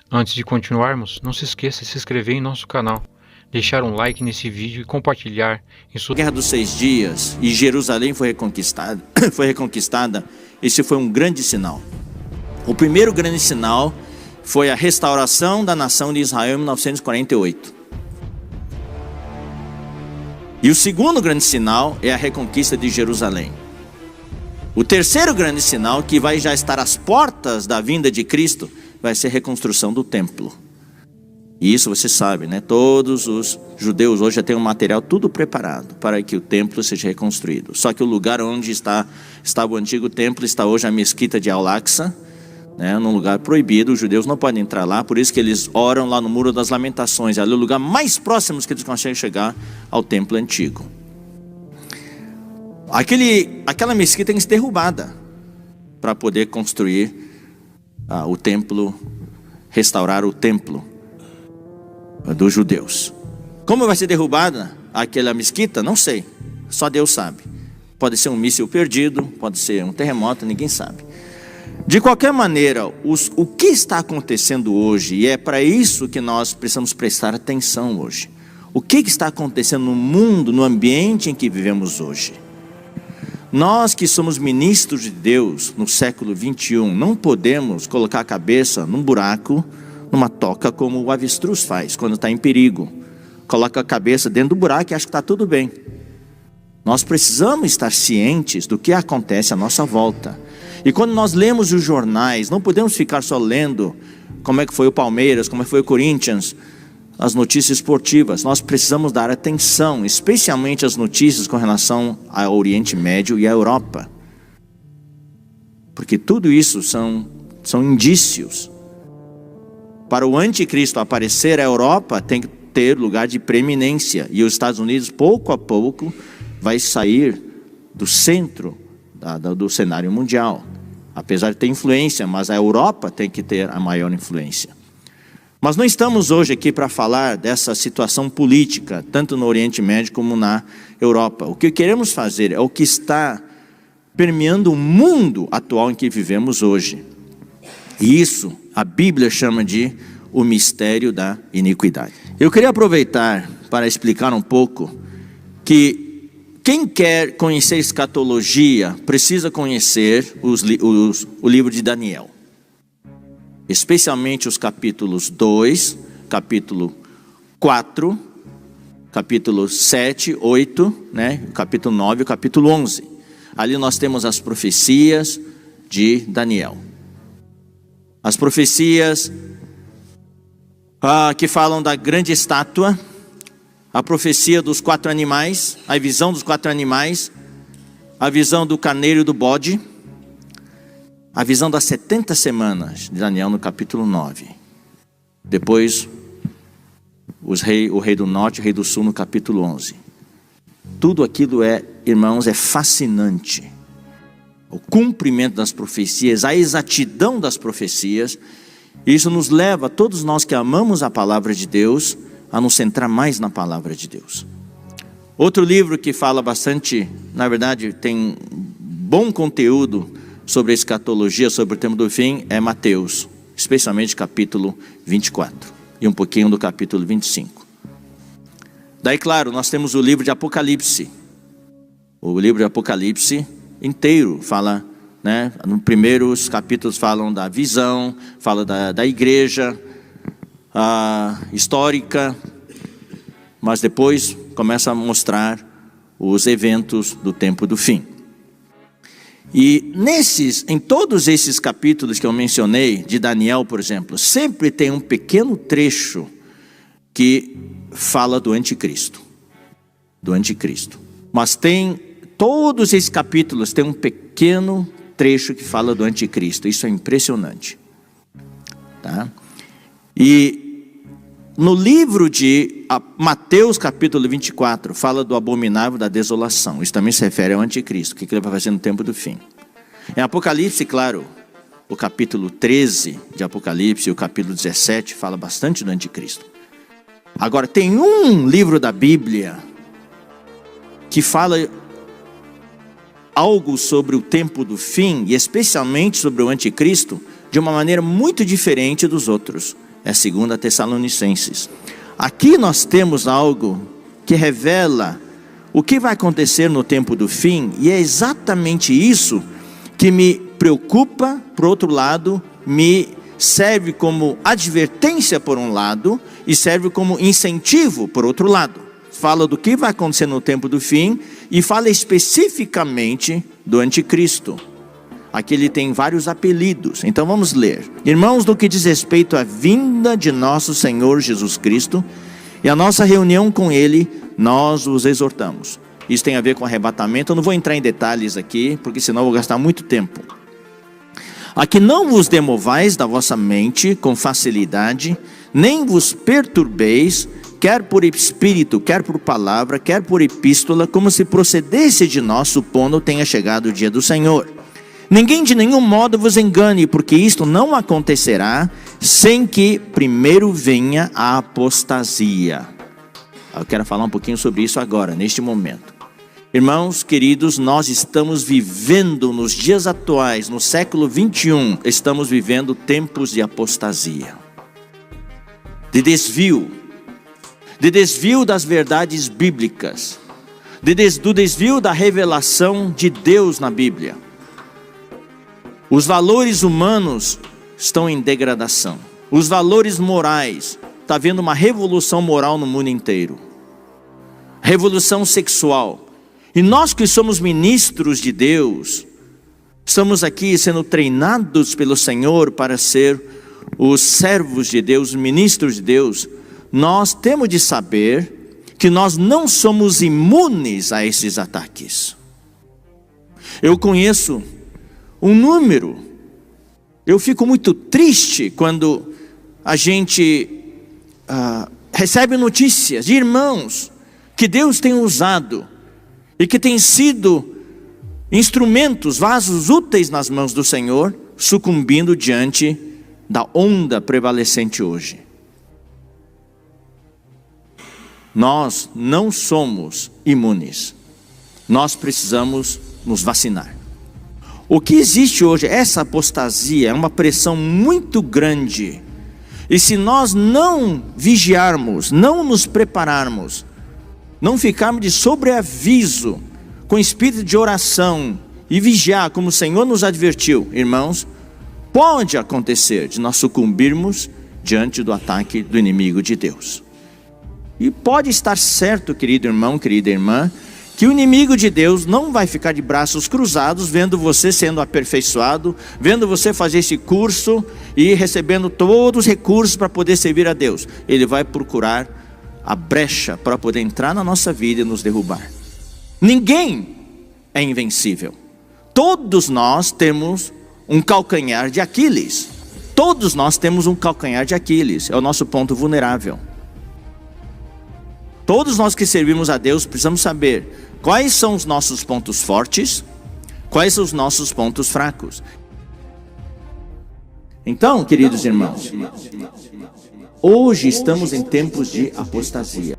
Antes de continuarmos, não se esqueça de se inscrever em nosso canal, deixar um like nesse vídeo e compartilhar em sua... Guerra dos 6 Dias e Jerusalém foi reconquistada, esse foi um grande sinal. O primeiro grande sinal foi a restauração da nação de Israel em 1948. E o segundo grande sinal é a reconquista de Jerusalém. O terceiro grande sinal, que vai já estar às portas da vinda de Cristo, vai ser a reconstrução do templo. E isso você sabe, né? Todos os judeus hoje já têm um material tudo preparado para que o templo seja reconstruído. Só que o lugar onde estava o antigo templo está hoje a mesquita de Al-Aqsa, né? Num lugar proibido, os judeus não podem entrar lá, por isso que eles oram lá no Muro das Lamentações. Ali é o lugar mais próximo que eles conseguem chegar ao templo antigo. Aquela mesquita tem que ser derrubada para poder construir o templo, restaurar o templo dos judeus. Como vai ser derrubada aquela mesquita? Não sei, só Deus sabe. Pode ser um míssil perdido, pode ser um terremoto, ninguém sabe. De qualquer maneira, o que está acontecendo hoje, e é para isso que nós precisamos prestar atenção hoje. O que está acontecendo no mundo, no ambiente em que vivemos hoje? Nós que somos ministros de Deus no século 21, não podemos colocar a cabeça num buraco, numa toca, como o avestruz faz quando está em perigo. Coloca a cabeça dentro do buraco e acha que está tudo bem. Nós precisamos estar cientes do que acontece à nossa volta. E quando nós lemos os jornais, não podemos ficar só lendo como é que foi o Palmeiras, como é que foi o Corinthians, as notícias esportivas. Nós precisamos dar atenção, especialmente às notícias com relação ao Oriente Médio e à Europa. Porque tudo isso são indícios. Para o anticristo aparecer, a Europa tem que ter lugar de preeminência. E os Estados Unidos, pouco a pouco, vai sair do centro do cenário mundial. Apesar de ter influência, mas a Europa tem que ter a maior influência. Mas não estamos hoje aqui para falar dessa situação política, tanto no Oriente Médio como na Europa. O que queremos fazer é o que está permeando o mundo atual em que vivemos hoje. E isso a Bíblia chama de o mistério da iniquidade. Eu queria aproveitar para explicar um pouco que quem quer conhecer escatologia precisa conhecer o livro de Daniel. Especialmente os capítulos 2, capítulo 4, capítulo 7, 8, né? Capítulo 9 e capítulo 11. Ali nós temos as profecias de Daniel. As profecias que falam da grande estátua, a profecia dos 4 animais, a visão dos 4 animais, a visão do carneiro e do bode, a visão das 70 semanas de Daniel no capítulo 9. Depois, o rei do norte e o rei do sul no capítulo 11. Tudo aquilo irmãos, é fascinante. O cumprimento das profecias, a exatidão das profecias. Isso nos leva, todos nós que amamos a palavra de Deus, a nos centrar mais na palavra de Deus. Outro livro que fala bastante, na verdade tem bom conteúdo sobre a escatologia, sobre o tempo do fim, é Mateus, especialmente capítulo 24 e um pouquinho do capítulo 25. Daí, claro, nós temos o livro de Apocalipse. O livro de Apocalipse inteiro fala, né? Nos primeiros capítulos falam da visão, fala da igreja histórica, mas depois começa a mostrar os eventos do tempo do fim. E em todos esses capítulos que eu mencionei, de Daniel, por exemplo, sempre tem um pequeno trecho que fala do anticristo. Mas todos esses capítulos tem um pequeno trecho que fala do anticristo. Isso é impressionante. Tá? E no livro de Mateus capítulo 24, fala do abominável da desolação. Isso também se refere ao anticristo, o que ele vai fazer no tempo do fim. Em Apocalipse, claro, o capítulo 13 de Apocalipse e o capítulo 17 fala bastante do anticristo. Agora, tem um livro da Bíblia que fala algo sobre o tempo do fim, e especialmente sobre o anticristo, de uma maneira muito diferente dos outros. é 2 Tessalonicenses. Aqui nós temos algo que revela o que vai acontecer no tempo do fim, e é exatamente isso que me preocupa, por outro lado, me serve como advertência por um lado, e serve como incentivo por outro lado. Fala do que vai acontecer no tempo do fim, e fala especificamente do anticristo. Aqui ele tem vários apelidos, então vamos ler. Irmãos, no que diz respeito à vinda de nosso Senhor Jesus Cristo, e a nossa reunião com Ele, nós os exortamos. Isso tem a ver com arrebatamento, eu não vou entrar em detalhes aqui, porque senão eu vou gastar muito tempo. A que não vos demovais da vossa mente com facilidade, nem vos perturbeis, quer por espírito, quer por palavra, quer por epístola, como se procedesse de nós, supondo tenha chegado o dia do Senhor. Ninguém de nenhum modo vos engane, porque isto não acontecerá sem que primeiro venha a apostasia. Eu quero falar um pouquinho sobre isso agora, neste momento. Irmãos queridos, nós estamos vivendo nos dias atuais, no século 21, estamos vivendo tempos de apostasia, de desvio das verdades bíblicas, do desvio da revelação de Deus na Bíblia. Os valores humanos estão em degradação. Os valores morais, está havendo uma revolução moral no mundo inteiro. Revolução sexual. E nós que somos ministros de Deus, estamos aqui sendo treinados pelo Senhor para ser os servos de Deus, os ministros de Deus. Nós temos de saber que nós não somos imunes a esses ataques. Eu conheço um número. Eu fico muito triste quando a gente recebe notícias de irmãos que Deus tem usado e que têm sido instrumentos, vasos úteis nas mãos do Senhor, sucumbindo diante da onda prevalecente hoje. Nós não somos imunes. Nós precisamos nos vacinar. O que existe hoje, essa apostasia, é uma pressão muito grande. E se nós não vigiarmos, não nos prepararmos, não ficarmos de sobreaviso, com espírito de oração e vigiar, como o Senhor nos advertiu, irmãos, pode acontecer de nós sucumbirmos diante do ataque do inimigo de Deus. E pode estar certo, querido irmão, querida irmã, que o inimigo de Deus não vai ficar de braços cruzados vendo você sendo aperfeiçoado, vendo você fazer esse curso e recebendo todos os recursos para poder servir a Deus. Ele vai procurar a brecha para poder entrar na nossa vida e nos derrubar. Ninguém é invencível. Todos nós temos um calcanhar de Aquiles. Todos nós temos um calcanhar de Aquiles. É o nosso ponto vulnerável. Todos nós que servimos a Deus precisamos saber quais são os nossos pontos fortes, quais são os nossos pontos fracos. Então, queridos irmãos, hoje estamos em tempos de apostasia.